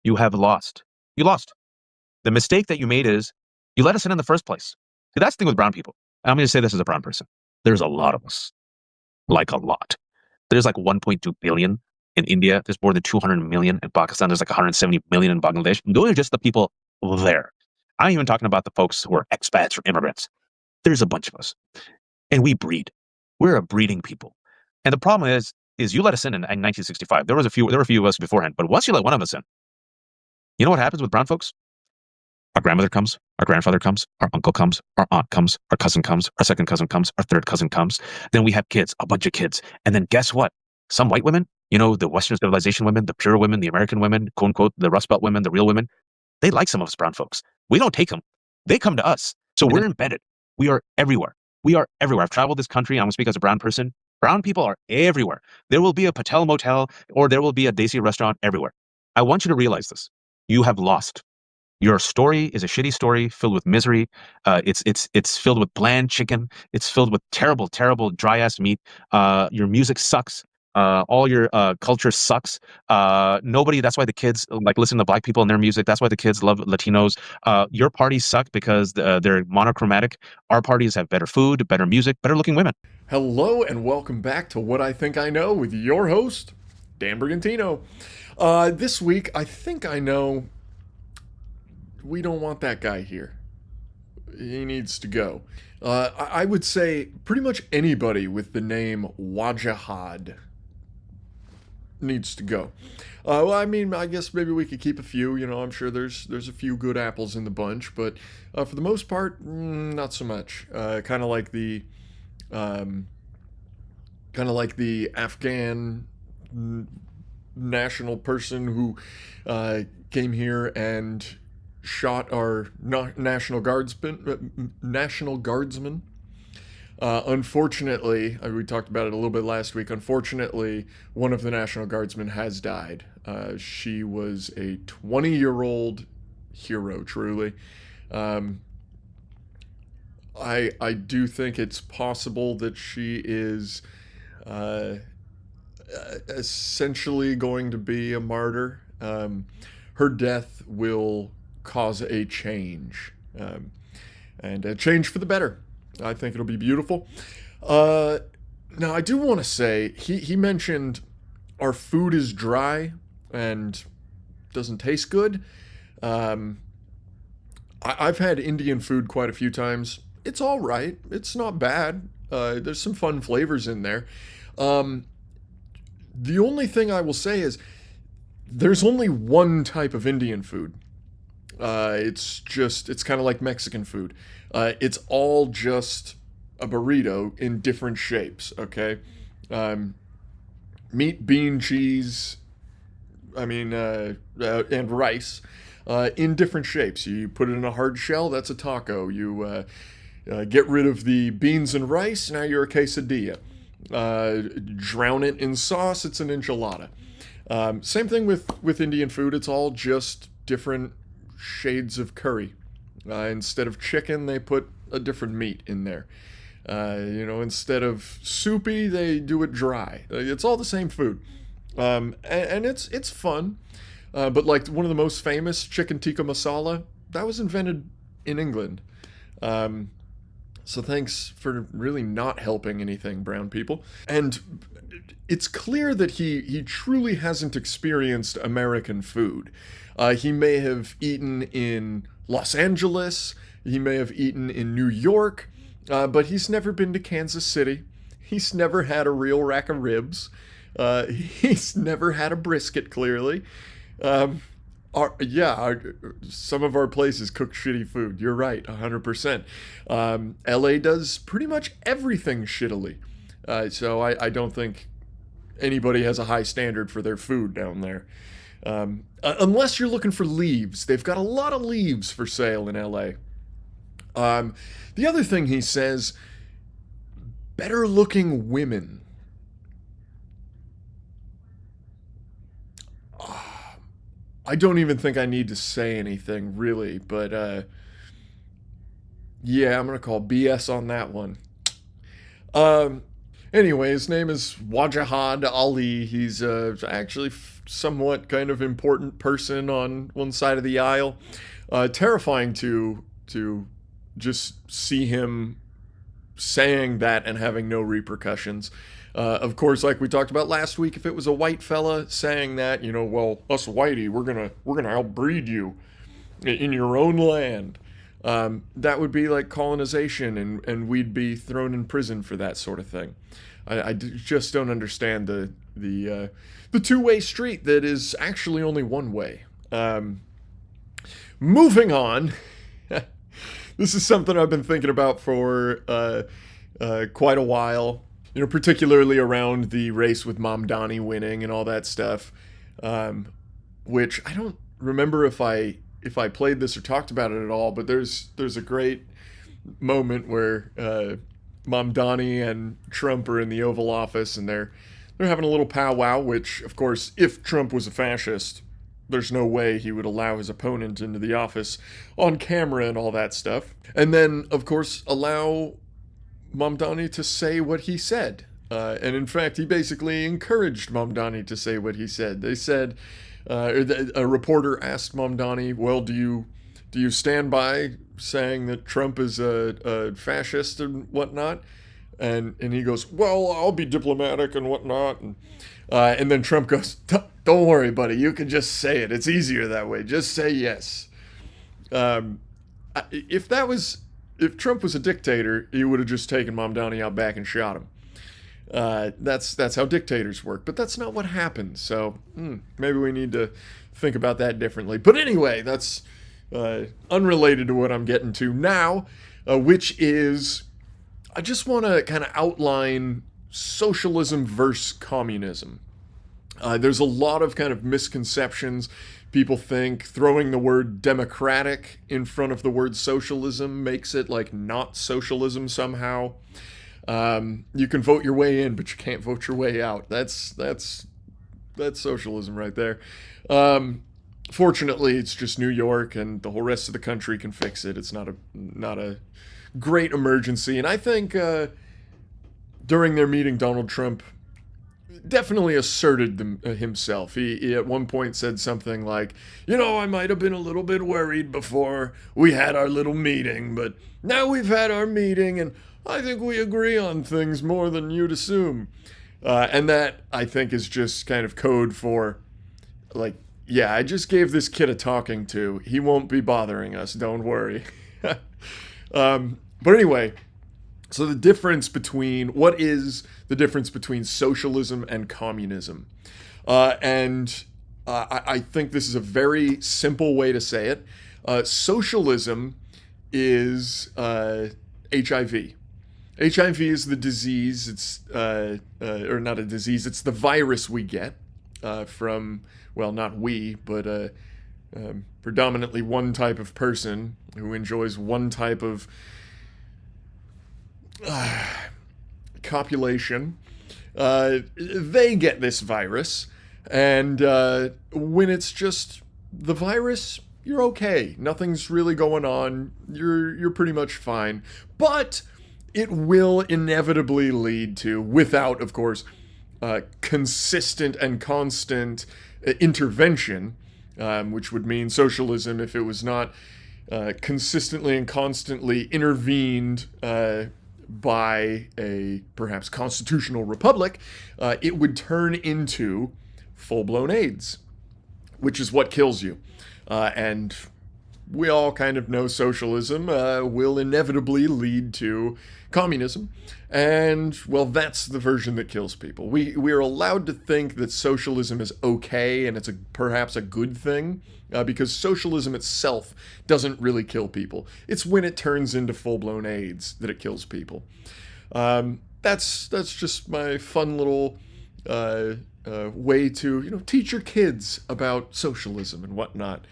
You have lost. You lost. The mistake that you made is you let us in the first place. See, that's the thing with brown people. And I'm going to say this as a brown person. There's a lot of us, like a lot. There's like 1.2 billion in India. There's more than 200 million in Pakistan. There's like 170 million in Bangladesh. Those are just the people there. I'm even talking about the folks who are expats or immigrants. There's a bunch of us, and we breed. We're a breeding people. And the problem is you let us in 1965. There were a few of us beforehand, but once you let one of us in, you know what happens with brown folks? Our grandmother comes, our grandfather comes, our uncle comes, our aunt comes, our cousin comes, our second cousin comes, our third cousin comes. Then we have kids, a bunch of kids. And then guess what? Some white women, the Western civilization women, the pure women, the American women, quote unquote, the Rust Belt women, the real women, they like some of us brown folks. We don't take them. They come to us. So we're embedded. We are everywhere. We are everywhere. I've traveled this country. I'm going to speak as a brown person. Brown people are everywhere. There will be a Patel motel or there will be a Desi restaurant everywhere. I want you to realize this. You have lost. Your story is a shitty story filled with misery. It's filled with bland chicken. It's filled with terrible, terrible dry ass meat. Your music sucks. All your culture sucks. Nobody. That's why the kids like listen to black people and their music. That's why the kids love Latinos. Your parties suck because they're monochromatic. Our parties have better food, better music, better looking women. Hello and welcome back to What I Think I Know with your host, Dan Brigantino. This week, I think I know we don't want that guy here. He needs to go. I would say pretty much anybody with the name Wajahad needs to go. Well, I mean, I guess maybe we could keep a few. I'm sure there's a few good apples in the bunch, but for the most part, not so much. Kind of like the Afghan national person who came here and shot our national guardsman. Unfortunately, we talked about it a little bit last week. Unfortunately, one of the National Guardsmen has died. She was a 20-year-old hero, truly. Um, I do think it's possible that she is uh, essentially going to be a martyr. Her death will cause a change, and a change for the better. I think it'll be beautiful. Now, I do want to say he mentioned our food is dry and doesn't taste good. Um, I've had Indian food quite a few times. It's all right. It's not bad. There's some fun flavors in there. Um, the only thing I will say is there's only one type of Indian food. It's kind of like Mexican food. It's all just a burrito in different shapes, okay? Um, Meat, bean, cheese, and rice in different shapes. You put it in a hard shell, that's a taco. You get rid of the beans and rice, now you're a quesadilla. Drown it in sauce, it's an enchilada. Same thing with Indian food, it's all just different shades of curry. Instead of chicken, they put a different meat in there. Instead of soupy, they do it dry. It's all the same food, and it's fun. But like one of the most famous chicken tikka masala, that was invented in England. Um, so thanks for really not helping anything, brown people. And it's clear that he truly hasn't experienced American food. He may have eaten in Los Angeles, he may have eaten in New York, but he's never been to Kansas City. He's never had a real rack of ribs. He's never had a brisket, clearly. Um, some of our places cook shitty food. You're right, 100%. LA does pretty much everything shittily. So I don't think anybody has a high standard for their food down there. Unless you're looking for leaves. They've got a lot of leaves for sale in LA. The other thing he says, better looking women. I don't even think I need to say anything, really, but yeah, I'm going to call BS on that one. Um, Anyway, his name is Wajahad Ali. He's actually somewhat kind of important person on one side of the aisle. Terrifying to just see him saying that and having no repercussions. Of course, like we talked about last week, if it was a white fella saying that, well, us whitey, we're gonna outbreed you in your own land. That would be like colonization, and we'd be thrown in prison for that sort of thing. I just don't understand the two-way street that is actually only one way. Moving on, this is something I've been thinking about for quite a while. Particularly around the race with Mamdani winning and all that stuff, which I don't remember if I played this or talked about it at all. But there's a great moment where Mamdani and Trump are in the Oval Office and they're having a little powwow. Which, of course, if Trump was a fascist, there's no way he would allow his opponent into the office on camera and all that stuff. And then, of course, allow Mamdani to say what he said. And in fact, he basically encouraged Mamdani to say what he said. They said, a reporter asked Mamdani, well, do you stand by saying that Trump is a fascist and whatnot? And he goes, well, I'll be diplomatic and whatnot. And then Trump goes, don't worry, buddy. You can just say it. It's easier that way. Just say yes. If Trump was a dictator, he would have just taken Mamdani out back and shot him. That's how dictators work. But that's not what happened. So maybe we need to think about that differently. But anyway, that's unrelated to what I'm getting to now, which is I just want to kind of outline socialism versus communism. There's a lot of kind of misconceptions. People think throwing the word democratic in front of the word socialism makes it like not socialism somehow. You can vote your way in, but you can't vote your way out. That's socialism right there. Fortunately, it's just New York, and the whole rest of the country can fix it. It's not a great emergency, and I think during their meeting, Donald Trump definitely asserted himself. He at one point said something like, I might have been a little bit worried before we had our little meeting, but now we've had our meeting, and I think we agree on things more than you'd assume. And that, I think, is just kind of code for, like, yeah, I just gave this kid a talking to. He won't be bothering us, don't worry. But anyway, so what is the difference between socialism and communism? I think this is a very simple way to say it. Socialism is HIV. HIV is the disease. It's or not a disease. It's the virus we get from, well, not we, but predominantly one type of person who enjoys one type of copulation. They get this virus, and when it's just the virus, you're okay. Nothing's really going on. You're pretty much fine. But it will inevitably lead to, without, of course, consistent and constant intervention, which would mean socialism if it was not consistently and constantly intervened by a perhaps constitutional republic, it would turn into full-blown AIDS, which is what kills you. And we all kind of know socialism will inevitably lead to communism. And, well, that's the version that kills people. We're allowed to think that socialism is okay and it's perhaps a good thing, because socialism itself doesn't really kill people. It's when it turns into full-blown AIDS that it kills people. That's just my fun little way to, teach your kids about socialism and whatnot.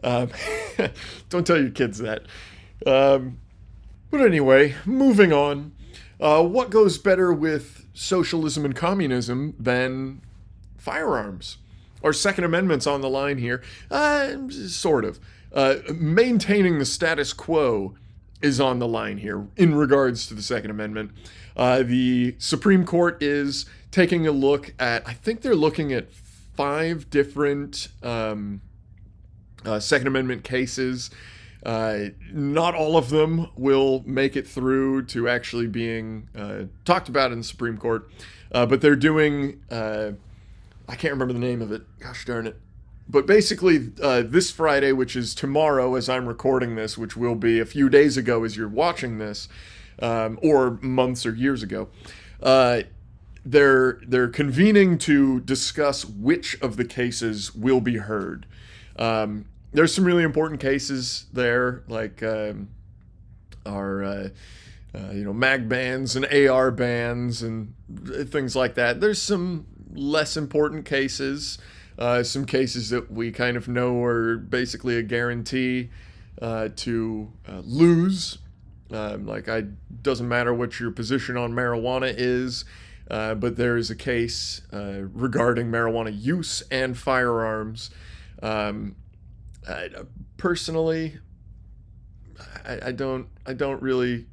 Don't tell your kids that. But anyway, moving on. What goes better with socialism and communism than firearms? Our Second Amendment's on the line here. Sort of. Maintaining the status quo is on the line here in regards to the Second Amendment. The Supreme Court is taking a look at, I think they're looking at five different Second Amendment cases. Not all of them will make it through to actually being talked about in the Supreme Court, but they're doing, I can't remember the name of it, gosh darn it. But basically, this Friday, which is tomorrow as I'm recording this, which will be a few days ago as you're watching this, or months or years ago, they're convening to discuss which of the cases will be heard. There's some really important cases there, like our mag bans and AR bans and things like that. There's some less important cases. Some cases that we kind of know are basically a guarantee to lose. Doesn't matter what your position on marijuana is, but there is a case regarding marijuana use and firearms. Personally, I don't really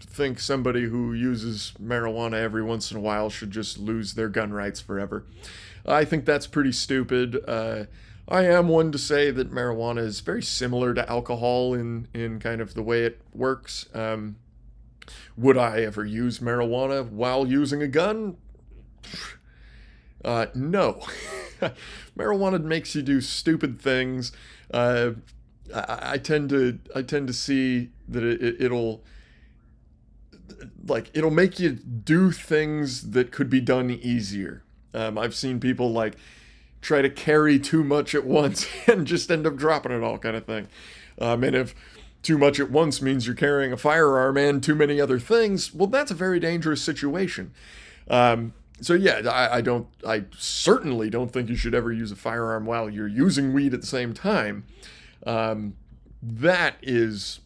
think somebody who uses marijuana every once in a while should just lose their gun rights forever. I think that's pretty stupid. I am one to say that marijuana is very similar to alcohol in kind of the way it works. Would I ever use marijuana while using a gun? No. Marijuana makes you do stupid things. I tend to see that it'll make you do things that could be done easier. I've seen people like try to carry too much at once and just end up dropping it all, kind of thing. And if too much at once means you're carrying a firearm and too many other things, well, that's a very dangerous situation. So yeah, I certainly don't think you should ever use a firearm while you're using weed at the same time. That is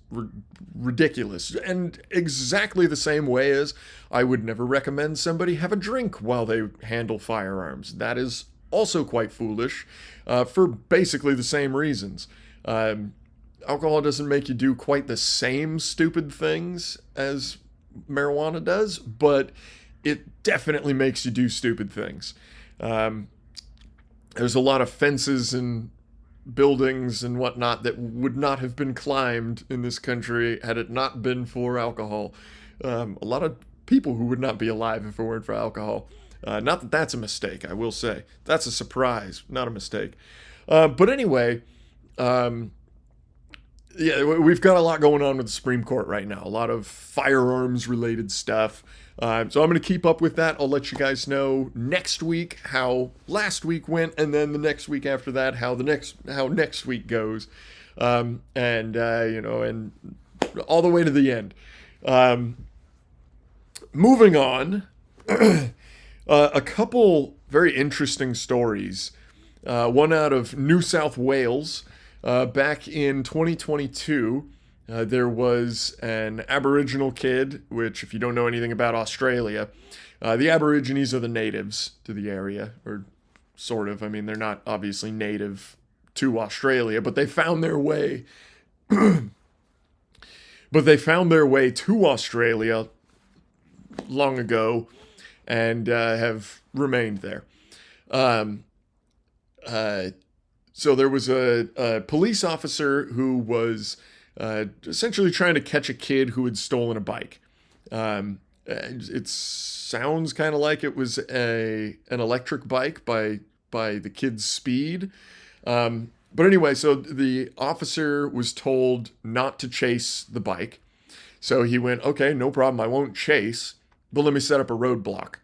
ridiculous, and exactly the same way as I would never recommend somebody have a drink while they handle firearms. That is also quite foolish, for basically the same reasons. Alcohol doesn't make you do quite the same stupid things as marijuana does, but it definitely makes you do stupid things. There's a lot of fences and buildings and whatnot that would not have been climbed in this country had it not been for alcohol. A lot of people who would not be alive if it weren't for alcohol. Not that that's a mistake, I will say. That's a surprise, not a mistake. But anyway, yeah, we've got a lot going on with the Supreme Court right now. A lot of firearms related stuff. So I'm going to keep up with that. I'll let you guys know next week how last week went, and then the next week after that how next week goes, and all the way to the end. Moving on, a couple very interesting stories. One out of New South Wales. Back in 2022, there was an Aboriginal kid, which, if you don't know anything about Australia, the Aborigines are the natives to the area, or sort of. I mean, they're not obviously native to Australia, but they found their way. But they found their way to Australia long ago, and have remained there. So there was a police officer who was essentially trying to catch a kid who had stolen a bike. It sounds kind of like it was an electric bike by the kid's speed. But anyway, so the officer was told not to chase the bike. So he went, okay, no problem, I won't chase, but let me set up a roadblock.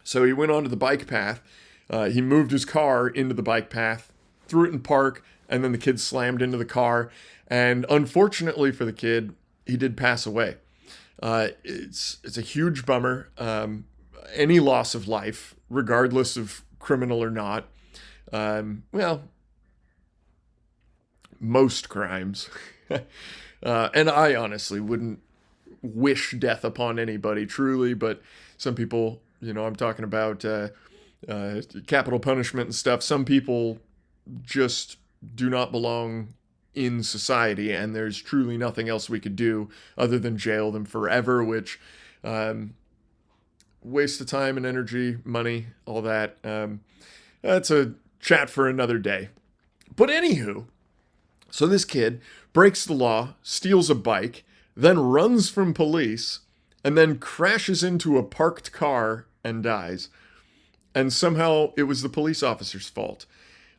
So he went onto the bike path. He moved his car into the bike path, threw it in park, and then the kid slammed into the car. And unfortunately for the kid, he did pass away. It's a huge bummer. Any loss of life, regardless of criminal or not. Well, most crimes. And I honestly wouldn't wish death upon anybody, truly, but some people, I'm talking about capital punishment and stuff. Some people just do not belong in society, and there's truly nothing else we could do other than jail them forever, which waste of time and energy, money, all that. That's a chat for another day. But anywho, so this kid breaks the law, steals a bike, then runs from police, and then crashes into a parked car and dies. And somehow it was the police officer's fault.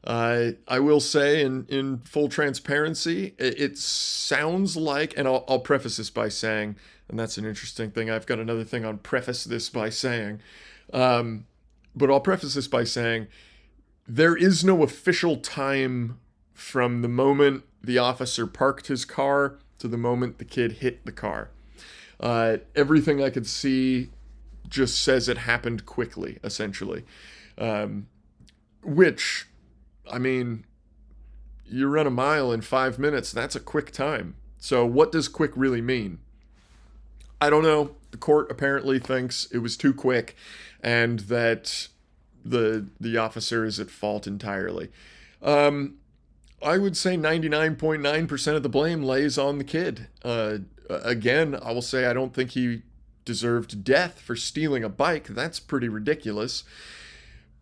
I will say, in full transparency, it sounds like, and I'll preface this by saying, and that's an interesting thing. I've got another thing on preface this by saying, but I'll preface this by saying there is no official time from the moment the officer parked his car to the moment the kid hit the car. Everything I could see just says it happened quickly, essentially. Which, I mean, you run a mile in 5 minutes, that's a quick time. So what does quick really mean? I don't know. The court apparently thinks it was too quick and that the officer is at fault entirely. I would say 99.9% of the blame lays on the kid. Again, I will say I don't think he deserved death for stealing a bike. That's pretty ridiculous.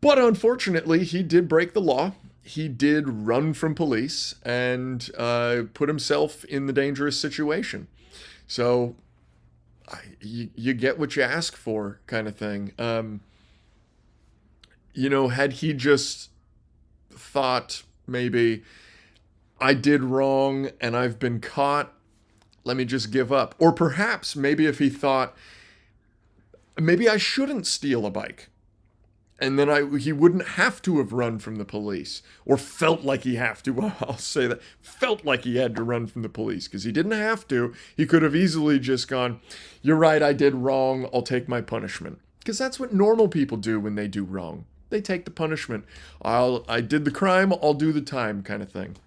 But unfortunately, he did break the law. He did run from police and put himself in the dangerous situation. So you get what you ask for, kind of thing. Had he just thought maybe I did wrong and I've been caught, let me just give up. Or perhaps maybe if he thought maybe I shouldn't steal a bike, and then he wouldn't have to have run from the police, or felt like he have to. I'll say that. Felt like he had to run from the police, because he didn't have to. He could have easily just gone, you're right, I did wrong, I'll take my punishment. Because that's what normal people do when they do wrong. They take the punishment. I did the crime, I'll do the time, kind of thing.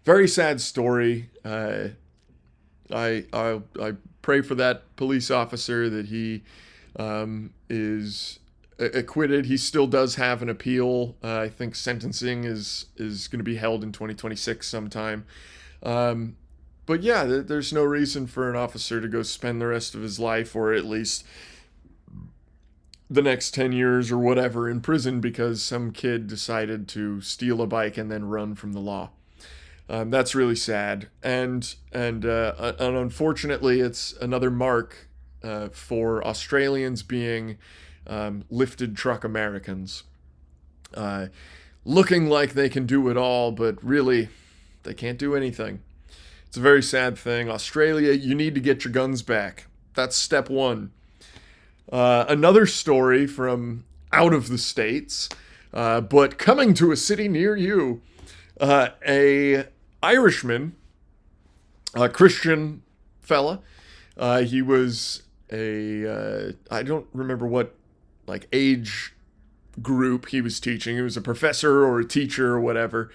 Very sad story. I pray for that police officer that he is acquitted. He still does have an appeal. I think sentencing is going to be held in 2026 sometime. But yeah, there's no reason for an officer to go spend the rest of his life, or at least the next 10 years or whatever, in prison because some kid decided to steal a bike and then run from the law. That's really sad. And unfortunately, it's another mark for Australians being lifted truck Americans. Looking like they can do it all, but really, they can't do anything. It's a very sad thing. Australia, you need to get your guns back. That's step one. Another story from out of the States, but coming to a city near you. A Irishman, a Christian fella. He was I don't remember what age group he was teaching. He was a professor or a teacher or whatever.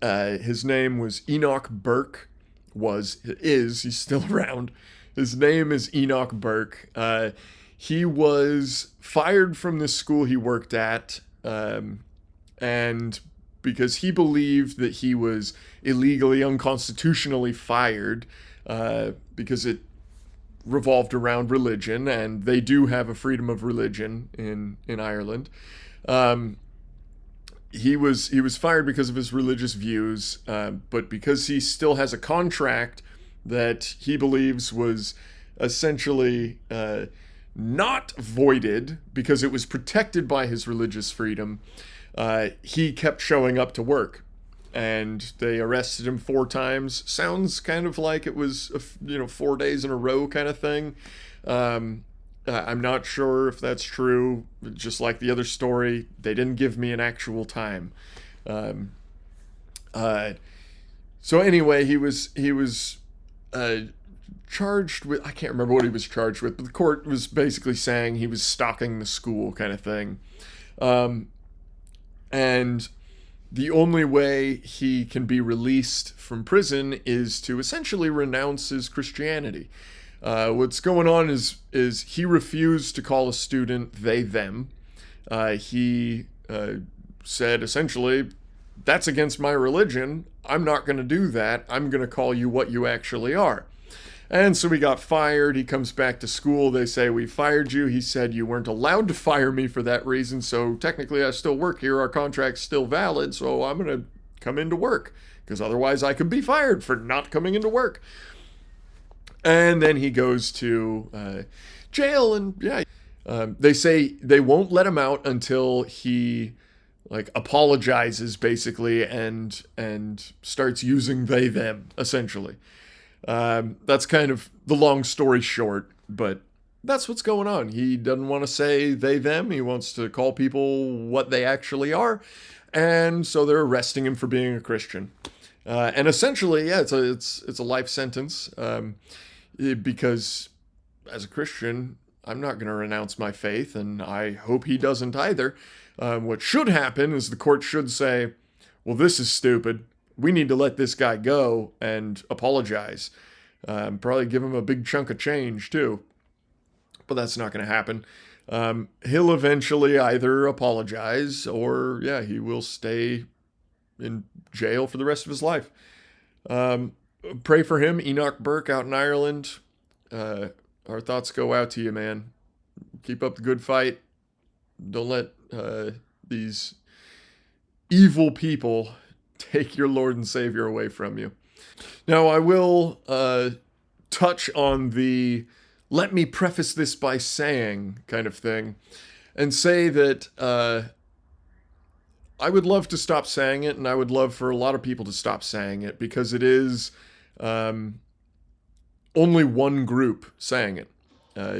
His name was Enoch Burke. He's still around. His name is Enoch Burke. He was fired from the school he worked at, and because he believed that he was illegally, unconstitutionally fired, because it revolved around religion, and they do have a freedom of religion in Ireland. He was fired because of his religious views, but because he still has a contract that he believes was essentially not voided because it was protected by his religious freedom, he kept showing up to work, and they arrested him 4 times. Sounds kind of like it was 4 days in a row kind of thing. I'm not sure if that's true. Just like the other story, they didn't give me an actual time. So anyway, he was charged with, I can't remember what he was charged with, but the court was basically saying he was stalking the school kind of thing. And the only way he can be released from prison is to essentially renounce his Christianity. What's going on is he refused to call a student they, them. He said essentially, that's against my religion. I'm not going to do that. I'm going to call you what you actually are. And so he got fired. He comes back to school. They say, we fired you. He said, you weren't allowed to fire me for that reason. So technically, I still work here. Our contract's still valid. So I'm going to come into work because otherwise I could be fired for not coming into work. And then he goes to jail. And yeah, they say they won't let him out until he like apologizes basically and starts using they them essentially. That's kind of the long story short, but that's what's going on. He doesn't want to say they them. He wants to call people what they actually are, and so they're arresting him for being a Christian. And essentially, yeah, it's a life sentence because as a Christian, I'm not going to renounce my faith, and I hope he doesn't either. What should happen is the court should say, well, this is stupid. We need to let this guy go and apologize. Probably give him a big chunk of change, too. But that's not going to happen. He'll eventually either apologize or, yeah, he will stay in jail for the rest of his life. Pray for him, Enoch Burke out in Ireland. Our thoughts go out to you, man. Keep up the good fight. Don't let these evil people take your Lord and Savior away from you. Now, I will touch on the let me preface this by saying kind of thing and say that I would love to stop saying it, and I would love for a lot of people to stop saying it because it is only one group saying it.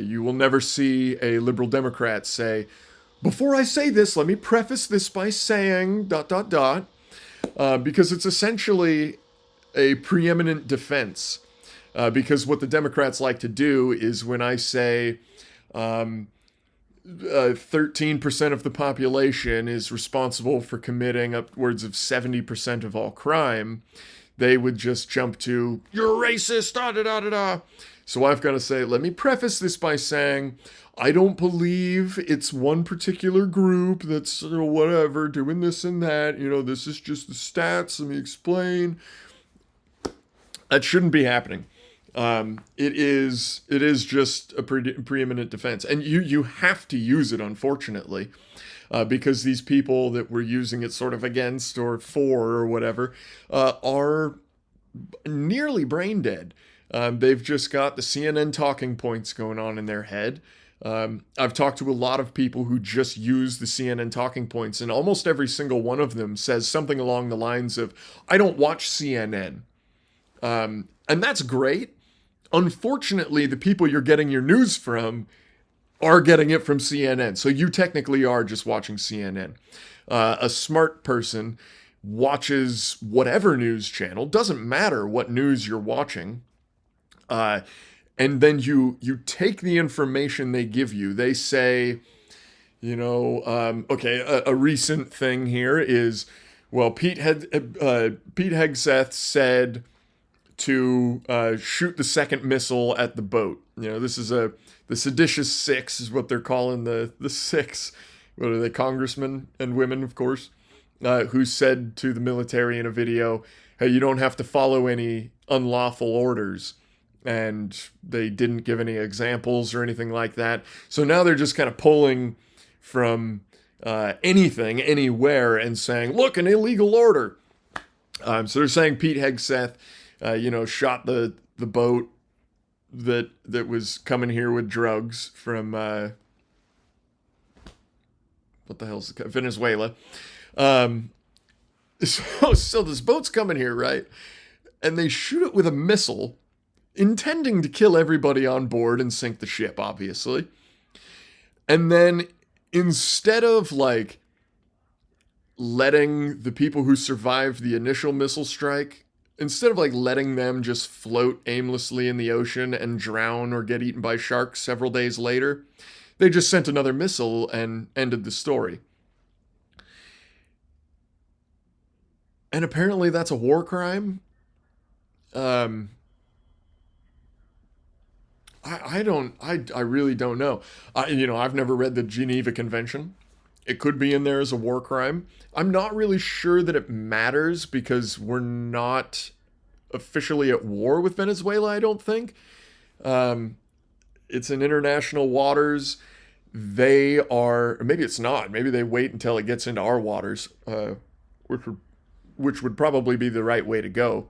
You will never see a liberal Democrat say, before I say this, let me preface this by saying ... because it's essentially a preeminent defense. Because what the Democrats like to do is when I say 13% of the population is responsible for committing upwards of 70% of all crime, they would just jump to, you're racist, da da da da da. So I've got to say, let me preface this by saying, I don't believe it's one particular group that's whatever doing this and that. This is just the stats. Let me explain. That shouldn't be happening. It is just a preeminent defense, and you have to use it, unfortunately, because these people that we're using it sort of against or for or whatever are nearly brain dead. They've just got the CNN talking points going on in their head. I've talked to a lot of people who just use the CNN talking points, and almost every single one of them says something along the lines of, I don't watch CNN. And that's great. Unfortunately, the people you're getting your news from are getting it from CNN. So you technically are just watching CNN. A smart person watches whatever news channel, doesn't matter what news you're watching. And then you take the information they give you. They say, okay, a recent thing here is, well, Pete Hegseth said to shoot the second missile at the boat. This is the seditious six is what they're calling the six. What are they, congressmen and women, of course, who said to the military in a video, hey, you don't have to follow any unlawful orders. And they didn't give any examples or anything like that. So now they're just kind of pulling from anything, anywhere, and saying, look, an illegal order. So they're saying Pete Hegseth shot the boat that was coming here with drugs from what the hell's it, Venezuela. So this boat's coming here, right? And they shoot it with a missile, intending to kill everybody on board and sink the ship, obviously. And then instead of like letting the people who survived the initial missile strike, instead of like letting them just float aimlessly in the ocean and drown or get eaten by sharks several days later, they just sent another missile and ended the story. And apparently that's a war crime. I really don't know. I've never read the Geneva Convention. It could be in there as a war crime. I'm not really sure that it matters because we're not officially at war with Venezuela, I don't think. It's in international waters. They are, or maybe it's not. Maybe they wait until it gets into our waters, which would probably be the right way to go.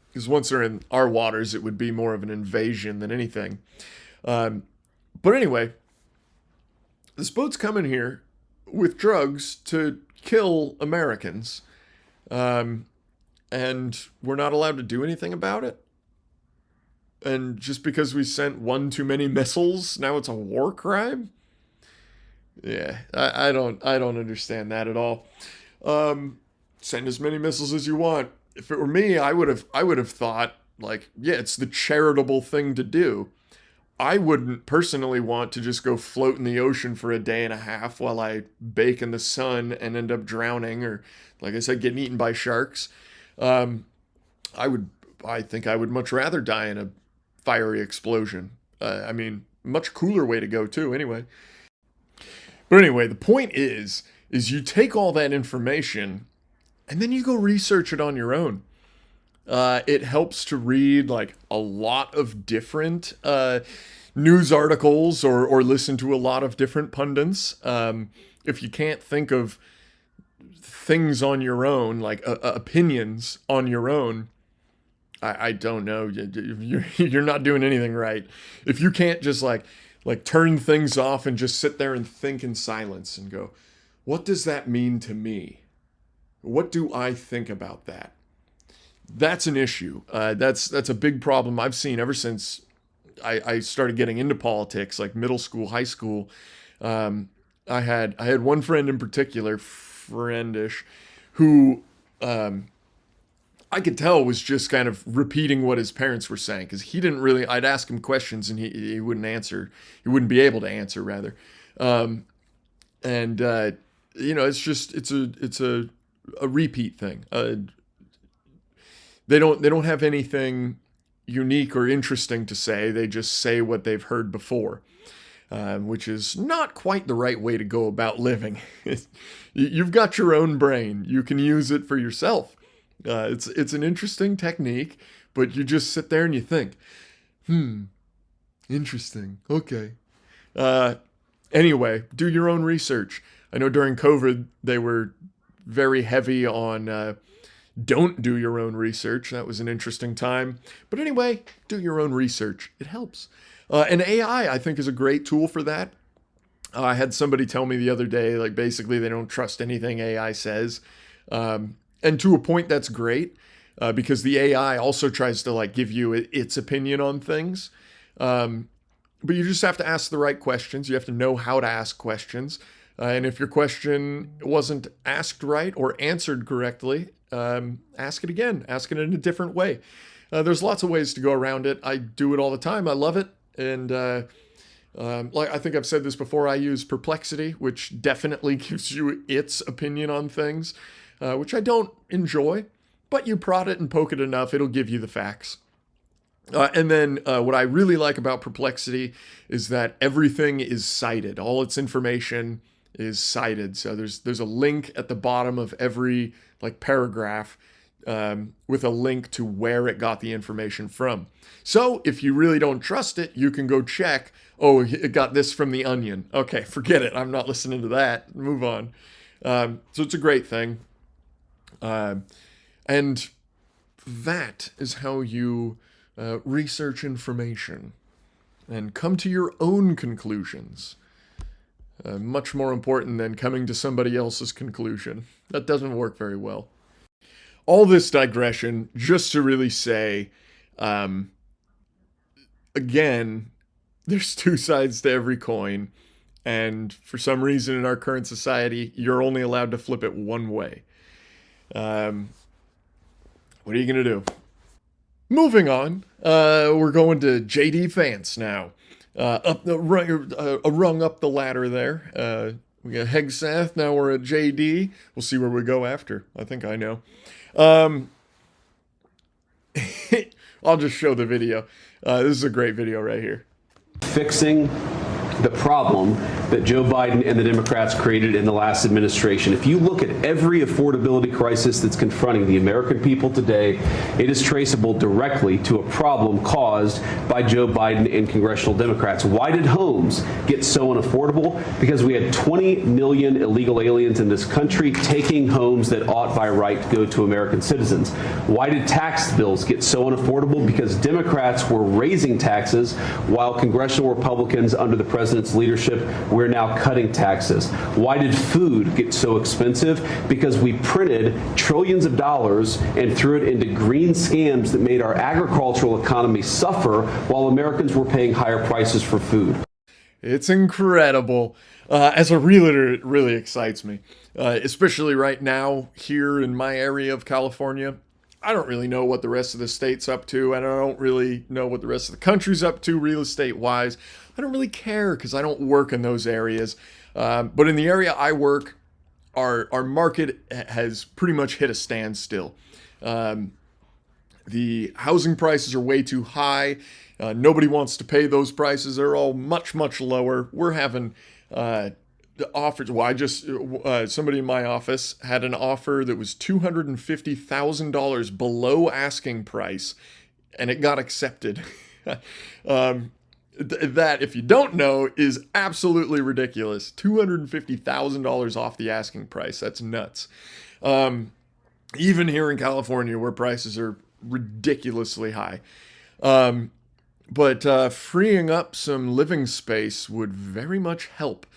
Because once they're in our waters, it would be more of an invasion than anything. But anyway, this boat's coming here with drugs to kill Americans, and we're not allowed to do anything about it. And just because we sent one too many missiles, now it's a war crime? Yeah, I don't understand that at all. Send as many missiles as you want. If it were me, I would have thought, like, yeah, it's the charitable thing to do. I wouldn't personally want to just go float in the ocean for a day and a half while I bake in the sun and end up drowning or, like I said, getting eaten by sharks. I think I would much rather die in a fiery explosion. I mean, much cooler way to go too, anyway. But anyway, the point is you take all that information and then you go research it on your own. It helps to read like a lot of different news articles or listen to a lot of different pundits. If you can't think of things on your own, like opinions on your own, I don't know. You're not doing anything right. If you can't just like turn things off and just sit there and think in silence and go, what does that mean to me? What do I think about that? That's an issue. That's a big problem I've seen ever since I started getting into politics, like middle school, high school. I had one friend in particular, friendish, who I could tell was just kind of repeating what his parents were saying because he didn't really. I'd ask him questions and he wouldn't answer. He wouldn't be able to answer rather. It's a repeat thing. They don't have anything unique or interesting to say. They just say what they've heard before, which is not quite the right way to go about living. You've got your own brain. You can use it for yourself. It's an interesting technique, but you just sit there and you think, interesting. Okay. Anyway, do your own research. I know during COVID, they were very heavy on don't do your own research. That was an interesting time. But anyway, do your own research. It helps. And AI, I think, is a great tool for that. I had somebody tell me the other day, like, basically they don't trust anything AI says. And to a point, that's great because the AI also tries to, like, give you its opinion on things. But you just have to ask the right questions. You have to know how to ask questions. And if your question wasn't asked right or answered correctly, ask it again. Ask it in a different way. There's lots of ways to go around it. I do it all the time. I love it. And like I think I've said this before, I use Perplexity, which definitely gives you its opinion on things, which I don't enjoy. But you prod it and poke it enough, it'll give you the facts. And then what I really like about Perplexity is that everything is cited. All its information is cited. So there's a link at the bottom of every like paragraph with a link to where it got the information from. So if you really don't trust it, you can go check, oh, it got this from The Onion. Okay, forget it. I'm not listening to that. Move on. So it's a great thing. And that is how you research information and come to your own conclusions. Much more important than coming to somebody else's conclusion. That doesn't work very well. All this digression just to really say, again, there's two sides to every coin. And for some reason in our current society, you're only allowed to flip it one way. What are you going to do? Moving on, we're going to J.D. Vance now. A rung up the ladder there. We got Hegseth, now we're at J.D. We'll see where we go after. I think I know. I'll just show the video. This is a great video right here. Fixing the problem that Joe Biden and the Democrats created in the last administration. If you look at every affordability crisis that's confronting the American people today, it is traceable directly to a problem caused by Joe Biden and congressional Democrats. Why did homes get so unaffordable? Because we had 20 million illegal aliens in this country taking homes that ought by right to go to American citizens. Why did tax bills get so unaffordable? Because Democrats were raising taxes while congressional Republicans under the president's leadership we're now cutting taxes. Why did food get so expensive? Because we printed trillions of dollars and threw it into green scams that made our agricultural economy suffer while Americans were paying higher prices for food. It's incredible. As a realtor, it really excites me, especially right now here in my area of California. I don't really know what the rest of the state's up to, and I don't really know what the rest of the country's up to real estate wise. I don't really care because I don't work in those areas. But in the area I work, our market has pretty much hit a standstill. The housing prices are way too high. Nobody wants to pay those prices. They're all much, much lower. We're having offers. Well, somebody in my office had an offer that was $250,000 below asking price, and it got accepted. That, if you don't know, is absolutely ridiculous. $250,000 off the asking price. That's nuts. Even here in California, where prices are ridiculously high. But freeing up some living space would very much help.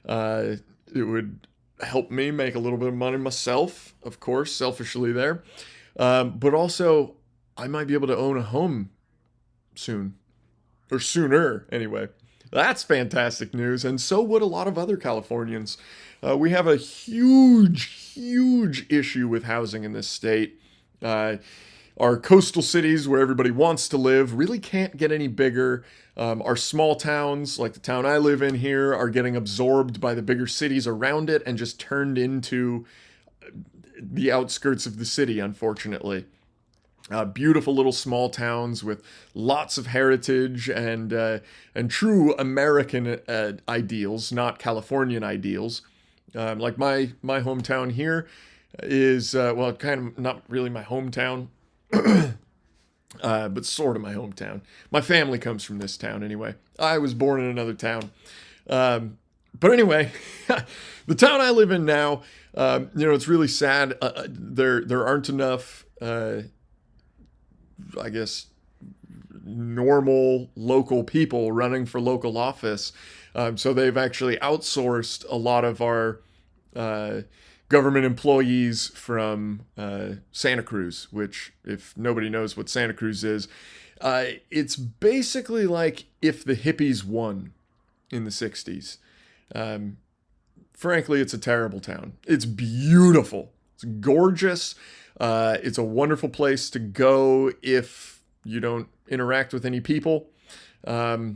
It would help me make a little bit of money myself, of course, selfishly there. But also, I might be able to own a home soon. Or sooner, anyway. That's fantastic news, and so would a lot of other Californians. We have a huge, huge issue with housing in this state. Our coastal cities, where everybody wants to live, really can't get any bigger. Our small towns, like the town I live in here, are getting absorbed by the bigger cities around it and just turned into the outskirts of the city, unfortunately. Beautiful little small towns with lots of heritage and true American ideals, not Californian ideals. Like my hometown here is well, kind of not really my hometown, but sort of my hometown. My family comes from this town anyway. I was born in another town. But anyway, the town I live in now, it's really sad. There aren't enough. I guess, normal local people running for local office. So they've actually outsourced a lot of our government employees from Santa Cruz, which, if nobody knows what Santa Cruz is, it's basically like if the hippies won in the 60s. Frankly, it's a terrible town. It's beautiful. It's gorgeous. It's a wonderful place to go if you don't interact with any people. But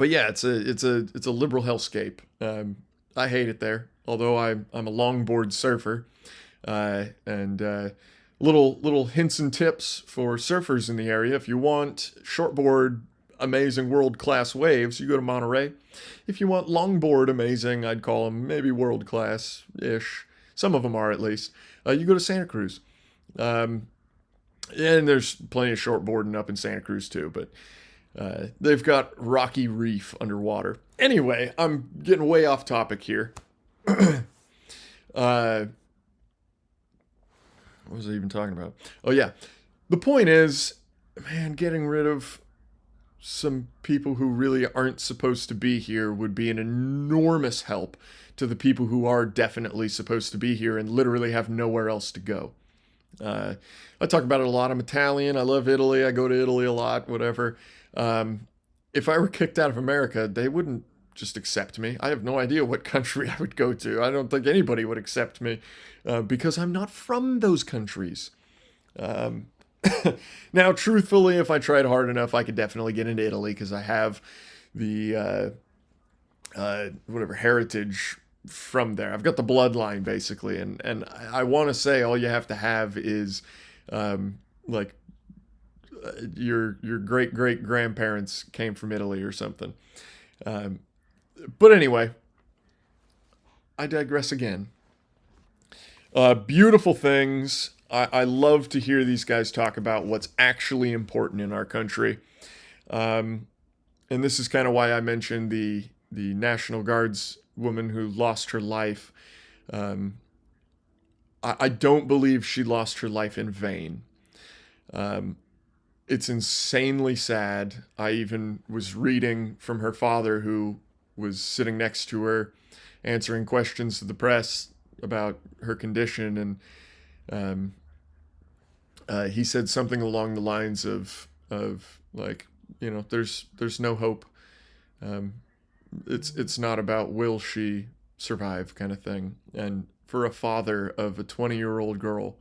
yeah, it's a liberal hellscape. I hate it there. Although I'm a longboard surfer, and little hints and tips for surfers in the area. If you want shortboard amazing world class waves, you go to Monterey. If you want longboard amazing, I'd call them maybe world class ish. Some of them are, at least. You go to Santa Cruz. And there's plenty of shortboarding up in Santa Cruz too, but they've got rocky reef underwater. Anyway, I'm getting way off topic here. What was I even talking about? Oh yeah. The point is, man, getting rid of some people who really aren't supposed to be here would be an enormous help to the people who are definitely supposed to be here and literally have nowhere else to go. I talk about it a lot. I'm Italian. I love Italy. I go to Italy a lot, whatever. If I were kicked out of America, they wouldn't just accept me. I have no idea what country I would go to. I don't think anybody would accept me because I'm not from those countries. Now, truthfully, if I tried hard enough, I could definitely get into Italy because I have the whatever heritage from there. I've got the bloodline basically, and I want to say all you have to have is like your great great grandparents came from Italy or something. But anyway, I digress again. Beautiful things. I love to hear these guys talk about what's actually important in our country. And this is kind of why I mentioned the National Guards woman who lost her life. Um, I don't believe she lost her life in vain. Um, it's insanely sad. I even was reading from her father, who was sitting next to her, answering questions to the press about her condition, and um, he said something along the lines of like, there's no hope. Um, it's not about will she survive kind of thing. And for a father of a 20-year-old girl,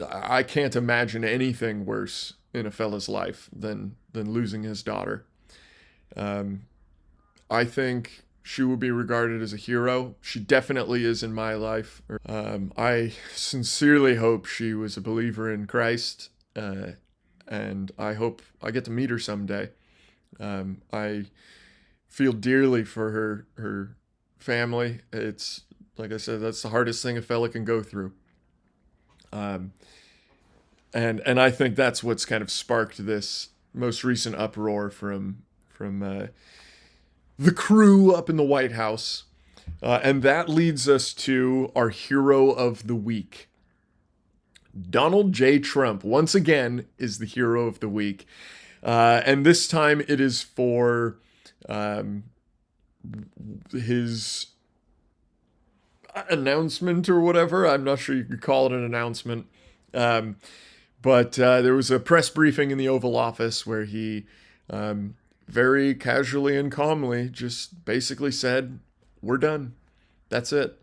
I can't imagine anything worse in a fella's life than losing his daughter. Um, I think she will be regarded as a hero. She definitely is in my life. I sincerely hope she was a believer in Christ, and I hope I get to meet her someday. I feel dearly for her family. It's like I said, that's the hardest thing a fella can go through. Um, and I think that's what's kind of sparked this most recent uproar from the crew up in the White House. And that leads us to our hero of the week. Donald J. Trump, once again, is the hero of the week. And this time it is for his announcement or whatever. I'm not sure you could call it an announcement. But there was a press briefing in the Oval Office where he very casually and calmly just basically said, "We're done. That's it."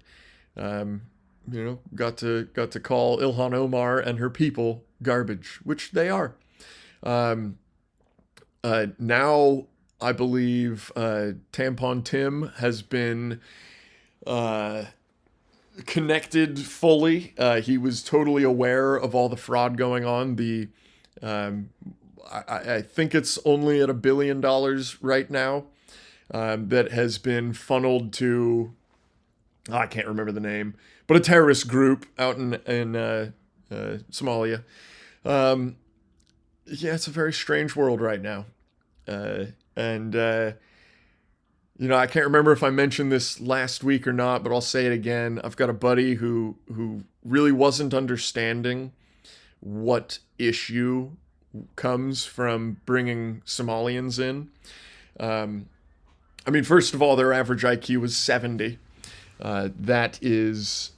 Got to call Ilhan Omar and her people garbage, which they are. Now, I believe Tampon Tim has been connected fully. He was totally aware of all the fraud going on. I think it's only at $1 billion right now, that has been funneled to, I can't remember the name, but a terrorist group out in Somalia. Yeah, it's a very strange world right now. And I can't remember if I mentioned this last week or not, but I'll say it again. I've got a buddy who really wasn't understanding what issue comes from bringing Somalians in. First of all, their average IQ was 70. That is,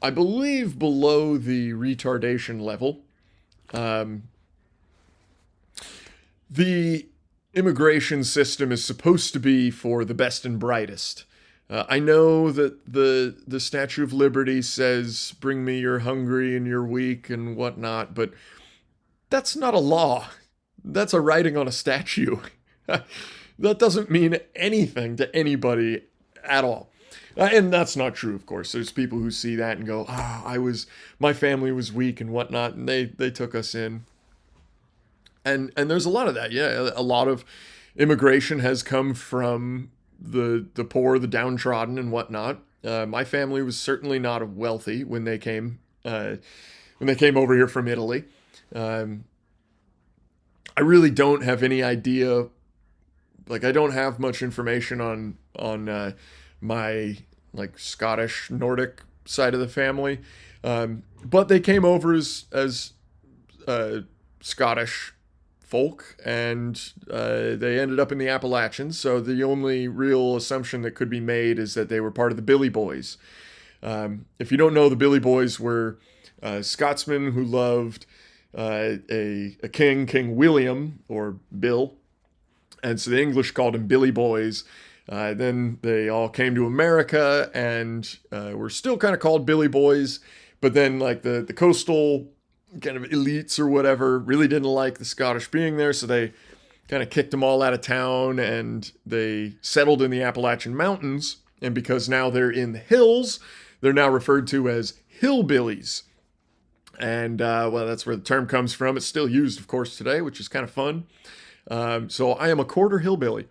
I believe, below the retardation level. The immigration system is supposed to be for the best and brightest. I know that the Statue of Liberty says, "Bring me your hungry and your weak" and whatnot, but that's not a law. That's a writing on a statue. That doesn't mean anything to anybody at all. And that's not true, of course. There's people who see that and go, my family was weak and whatnot, and they took us in. And there's a lot of that. Yeah, a lot of immigration has come from the poor, the downtrodden, and whatnot. My family was certainly not wealthy when they came over here from Italy. I really don't have any idea. Like, I don't have much information on my Scottish Nordic side of the family, but they came over as Scottish folk, and they ended up in the Appalachians. So the only real assumption that could be made is that they were part of the Billy Boys. If you don't know, the Billy Boys were Scotsmen who loved a king, King William, or Bill, and so the English called him Billy Boys. Then they all came to America and were still kind of called Billy Boys, but then the coastal kind of elites or whatever really didn't like the Scottish being there, so they kind of kicked them all out of town, and they settled in the Appalachian Mountains. And because now they're in the hills, they're now referred to as hillbillies. And that's where the term comes from. It's still used, of course, today, which is kind of fun. So I am a quarter hillbilly.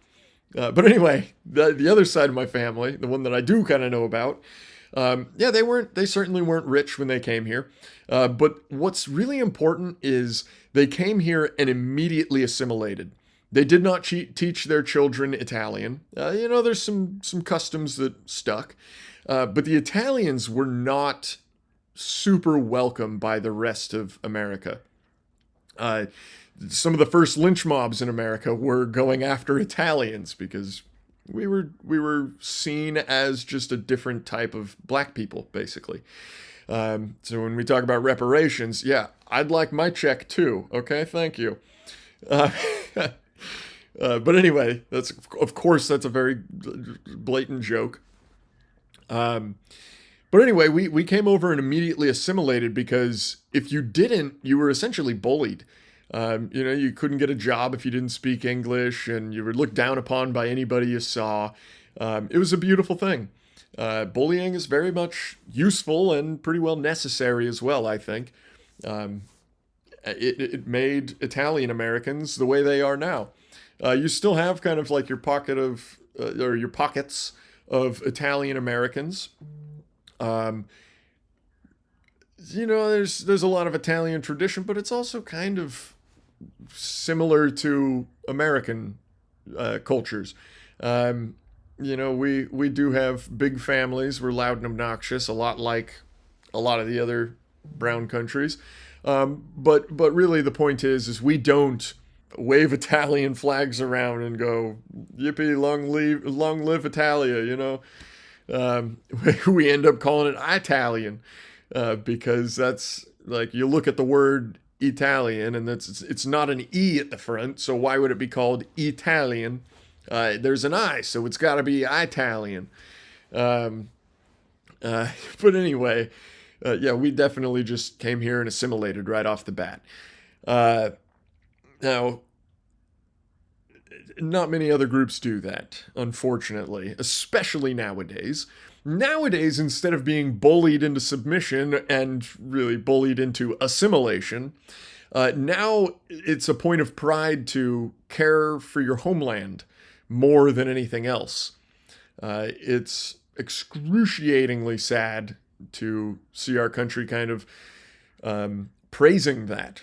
But anyway, the other side of my family, the one that I do kind of know about, yeah, they certainly weren't rich when they came here. But what's really important is they came here and immediately assimilated. They did not teach their children Italian. There's some customs that stuck. But the Italians were not super welcome by the rest of America. Some of the first lynch mobs in America were going after Italians because we were seen as just a different type of black people, basically. So when we talk about reparations, yeah, I'd like my check too. Okay, thank you. But anyway, that's a very blatant joke. But anyway, we came over and immediately assimilated because if you didn't, you were essentially bullied. You couldn't get a job if you didn't speak English, and you were looked down upon by anybody you saw. It was a beautiful thing. Bullying is very much useful and pretty well necessary as well, I think. It made Italian Americans the way they are now. You still have kind of like your pockets of Italian Americans. There's a lot of Italian tradition, but it's also kind of similar to American cultures. We do have big families. We're loud and obnoxious, a lot like a lot of the other brown countries. But really the point is we don't wave Italian flags around and go, yippee, long live Italia, we end up calling it Italian, because that's like, you look at the word Italian and it's not an E at the front. So why would it be called Italian? There's an I, so it's got to be Italian. But anyway, yeah, we definitely just came here and assimilated right off the bat. Now, not many other groups do that, unfortunately, especially nowadays. Nowadays, instead of being bullied into submission and really bullied into assimilation, now it's a point of pride to care for your homeland more than anything else. It's excruciatingly sad to see our country kind of praising that.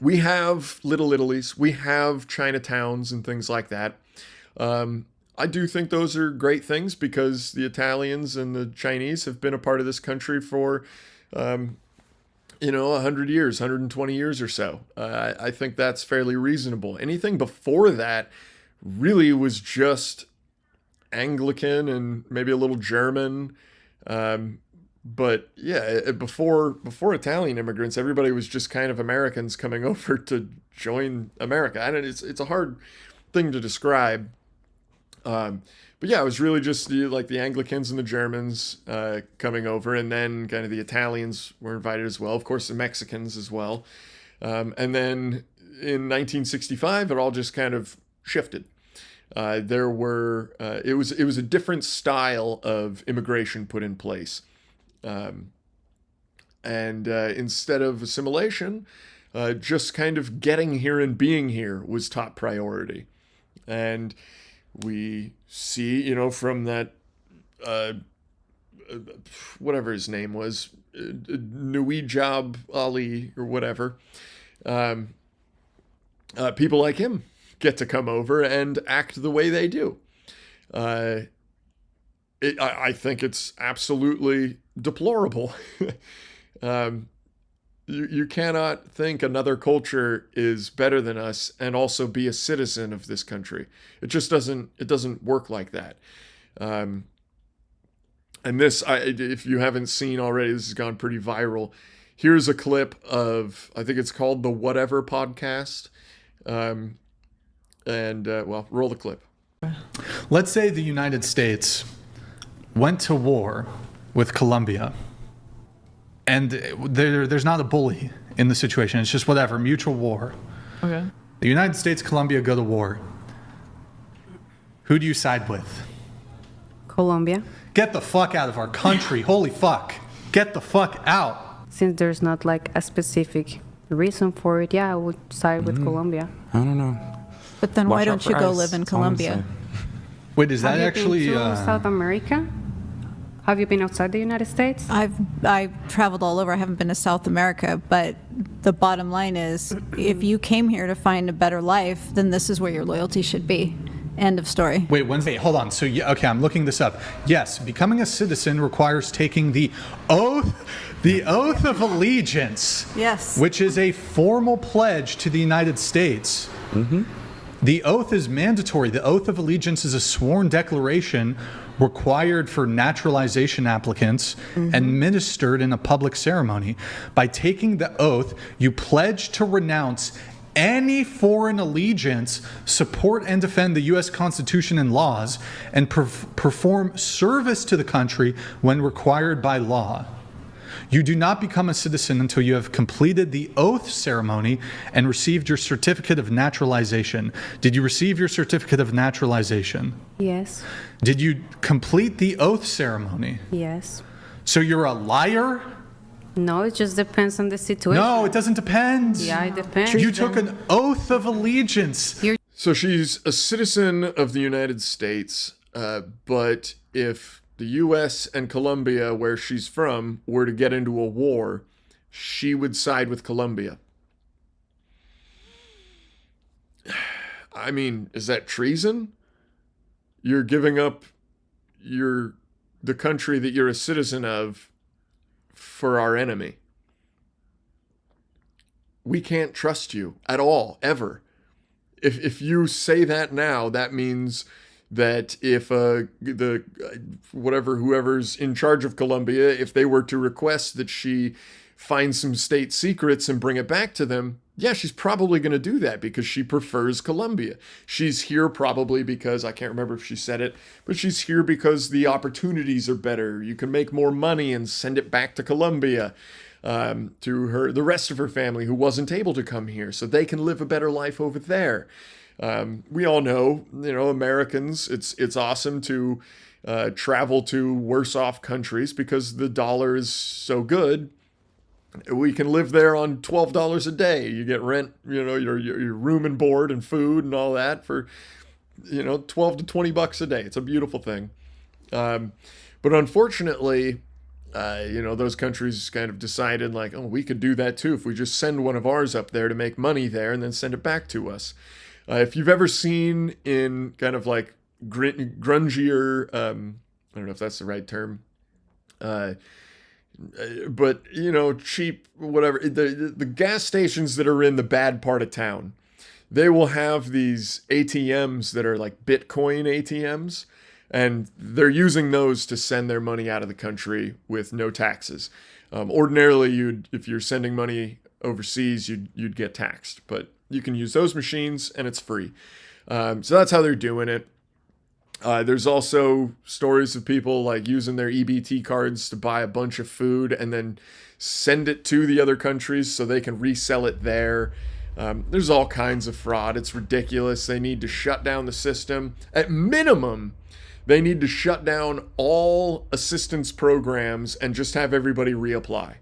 We have Little Italies, we have Chinatowns and things like that. I do think those are great things because the Italians and the Chinese have been a part of this country for, 100 years, 120 years or so. I think that's fairly reasonable. Anything before that really was just Anglican and maybe a little German. But yeah, before Italian immigrants, everybody was just kind of Americans coming over to join America. And it's a hard thing to describe. But yeah, it was really just the Anglicans and the Germans coming over, and then kind of the Italians were invited as well. Of course, the Mexicans as well. And then in 1965, it all just kind of shifted. It was a different style of immigration put in place. Instead of assimilation, just kind of getting here and being here was top priority. And we see, from that, whatever his name was, Nuijab Ali or whatever, people like him get to come over and act the way they do. I think it's absolutely deplorable. You cannot think another culture is better than us and also be a citizen of this country. It just doesn't work like that. And this, if you haven't seen already, this has gone pretty viral. Here's a clip of, I think it's called the Whatever Podcast. Roll the clip. Let's say the United States went to war with Colombia, and there's not a bully in the situation. It's just whatever, mutual war. Okay. The United States, Colombia go to war. Who do you side with? Colombia. Get the fuck out of our country. Holy fuck. Get the fuck out. Since there's not like a specific reason for it, yeah, I would side with Colombia. I don't know. But then why Watch out don't you for go ICE. live in That's all I'm Colombia? saying. Wait, is Have that you actually been to South America? Have you been outside the United States? I've traveled all over. I haven't been to South America, but the bottom line is, if you came here to find a better life, then this is where your loyalty should be. End of story. Wait, Wednesday, hold on. So, okay, I'm looking this up. Yes, becoming a citizen requires taking the oath of allegiance. Yes. Which is a formal pledge to the United States. Mm-hmm. The oath is mandatory. The oath of allegiance is a sworn declaration required for naturalization applicants, administered in a public ceremony. By taking the oath, you pledge to renounce any foreign allegiance, support and defend the U.S. Constitution and laws, and perform service to the country when required by law. You do not become a citizen until you have completed the oath ceremony and received your certificate of naturalization. Did you receive your certificate of naturalization? Yes. Did you complete the oath ceremony? Yes. So you're a liar? No, it just depends on the situation. No, it doesn't depend. Yeah, it depends. You took an oath of allegiance. So she's a citizen of the United States, but if the U.S. and Colombia, where she's from, were to get into a war, she would side with Colombia. I mean, is that treason? You're giving up the country that you're a citizen of for our enemy. We can't trust you at all, ever. If you say that now, that means that if whoever's in charge of Colombia, if they were to request that she find some state secrets and bring it back to them, yeah, she's probably going to do that because she prefers Colombia. She's here probably because, I can't remember if she said it, but she's here because the opportunities are better. You can make more money and send it back to Colombia, to the rest of her family who wasn't able to come here, so they can live a better life over there. We all know, Americans, it's awesome to travel to worse off countries because the dollar is so good. We can live there on $12 a day. You get rent, your room and board and food and all that for, $12 to $20 a day. It's a beautiful thing. But unfortunately, those countries kind of decided like, oh, we could do that too if we just send one of ours up there to make money there and then send it back to us. If you've ever seen in kind of like grungier, I don't know if that's the right term, but cheap, whatever, the gas stations that are in the bad part of town, they will have these ATMs that are like Bitcoin ATMs, and they're using those to send their money out of the country with no taxes. Ordinarily, if you're sending money overseas, you'd get taxed, but you can use those machines and it's free. So that's how they're doing it. There's also stories of people like using their EBT cards to buy a bunch of food and then send it to the other countries so they can resell it there. There's all kinds of fraud. It's ridiculous. They need to shut down the system. At minimum, they need to shut down all assistance programs and just have everybody reapply.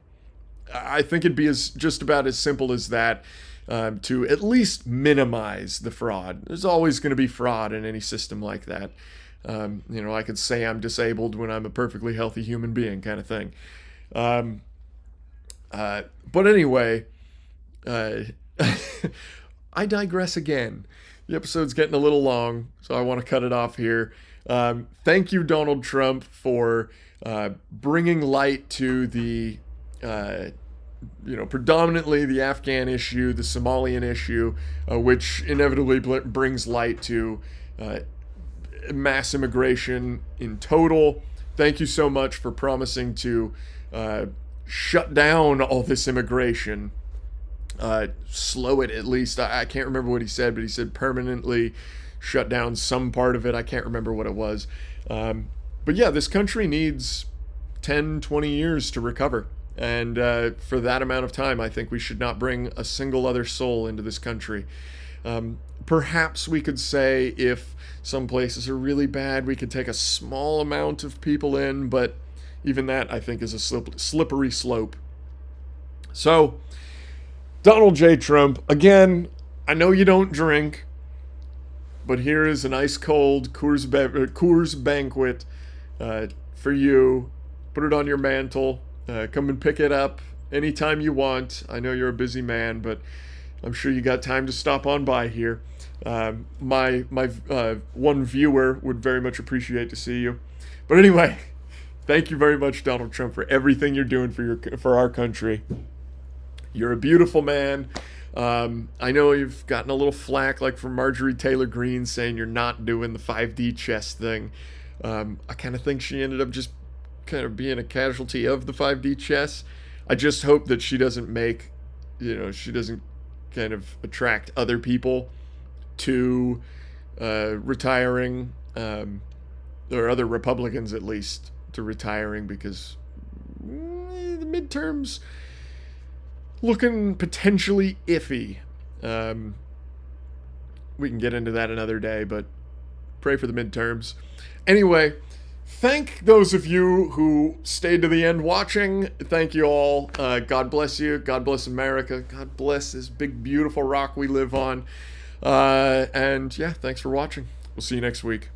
I think it'd be just about as simple as that. To at least minimize the fraud. There's always going to be fraud in any system like that. I could say I'm disabled when I'm a perfectly healthy human being kind of thing. But anyway, I digress again. The episode's getting a little long, so I want to cut it off here. Thank you, Donald Trump, for bringing light to the predominantly the Afghan issue, the Somalian issue, which inevitably brings light to mass immigration in total. Thank you so much for promising to shut down all this immigration. Slow it at least. I can't remember what he said, but he said permanently shut down some part of it. I can't remember what it was. But yeah, this country needs 10, 20 years to recover. And for that amount of time, I think we should not bring a single other soul into this country. Perhaps we could say if some places are really bad, we could take a small amount of people in, but even that, I think, is a slippery slope. So, Donald J. Trump, again, I know you don't drink, but here is an ice cold Coors Banquet for you. Put it on your mantle. Come and pick it up anytime you want. I know you're a busy man, but I'm sure you got time to stop on by here. My one viewer would very much appreciate to see you. But anyway, thank you very much, Donald Trump, for everything you're doing for our country. You're a beautiful man. I know you've gotten a little flack, like from Marjorie Taylor Greene, saying you're not doing the 5D chess thing. I kind of think she ended up just kind of being a casualty of the 5D chess. I just hope that she doesn't she doesn't kind of attract other people to retiring, or other Republicans at least, to retiring, because the midterms looking potentially iffy. We can get into that another day, but pray for the midterms. Anyway, thank those of you who stayed to the end watching. Thank you all. God bless you. God bless America. God bless this big, beautiful rock we live on. And yeah, thanks for watching. We'll see you next week.